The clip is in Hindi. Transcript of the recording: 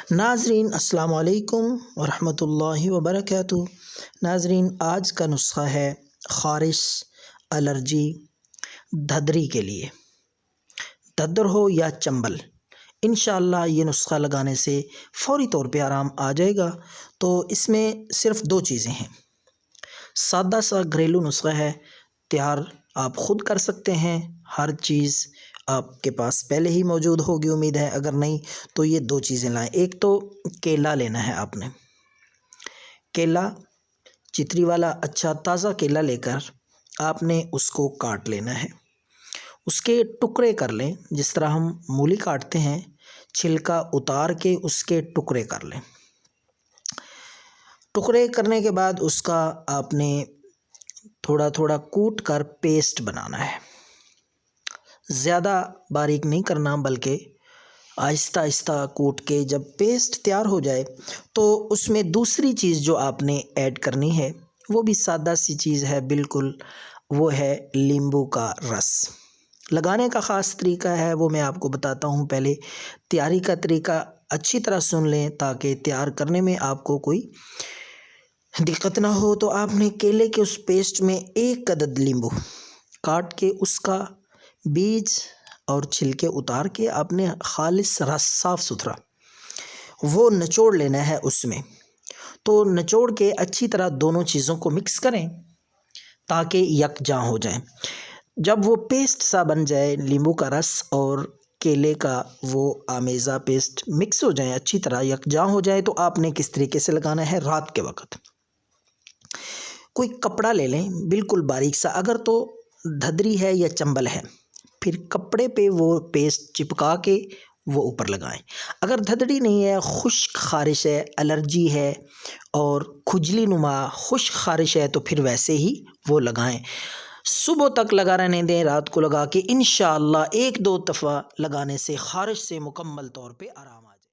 नाज़रीन अस्सलाम वालेकुम वरहमतुल्लाहि वबरकातुहू। नाज़रीन आज का नुस्ख़ा है ख़ारिश, एलर्जी, धदरी के लिए। धदर हो या चंबल, इंशाअल्लाह ये नुस्ख़ा लगाने से फ़ौरी तौर पे आराम आ जाएगा। तो इसमें सिर्फ़ दो चीज़ें हैं, सादा सा घरेलू नुस्ख़ा है, तैयार आप ख़ुद कर सकते हैं। हर चीज़ आपके पास पहले ही मौजूद होगी उम्मीद है, अगर नहीं तो ये दो चीज़ें लाएं। एक तो केला लेना है आपने, केला चितरी वाला अच्छा ताज़ा केला लेकर आपने उसको काट लेना है। उसके टुकड़े कर लें, जिस तरह हम मूली काटते हैं, छिलका उतार के उसके टुकड़े कर लें। टुकड़े करने के बाद उसका आपने थोड़ा थोड़ा कूट कर पेस्ट बनाना है। ज़्यादा बारीक नहीं करना, बल्कि आहिस्ता आहिस्ता कूट के जब पेस्ट तैयार हो जाए तो उसमें दूसरी चीज़ जो आपने ऐड करनी है वो भी सादा सी चीज़ है बिल्कुल, वो है नींबू का रस। लगाने का ख़ास तरीका है वो मैं आपको बताता हूँ। पहले तैयारी का तरीका अच्छी तरह सुन लें ताकि तैयार करने में आपको कोई दिक्कत ना हो। तो आपने केले के उस पेस्ट में एक अदद नींबू काट के उसका बीज और छिलके उतार के आपने खालिस रस साफ़ सुथरा वो निचोड़ लेना है उसमें। तो निचोड़ के अच्छी तरह दोनों चीज़ों को मिक्स करें ताकि यकजां हो जाए। जब वो पेस्ट सा बन जाए, नींबू का रस और केले का वो आमेज़ा पेस्ट मिक्स हो जाए, अच्छी तरह यकजां हो जाए, तो आपने किस तरीके से लगाना है, रात के वक्त कोई कपड़ा ले लें बिल्कुल बारीक सा, अगर तो धदरी है या चंबल है फिर कपड़े पे वो पेस्ट चिपका के वो ऊपर लगाएं। अगर धदड़ी नहीं है, खुश्क ख़ारिश है, एलर्जी है और खुजली नुमा खुश्क ख़ारिश है, तो फिर वैसे ही वो लगाएं। सुबह तक लगा रहने दें, रात को लगा के इंशाअल्लाह एक दो दफ़ा लगाने से ख़ारिश से मुकम्मल तौर पे आराम आ जाए।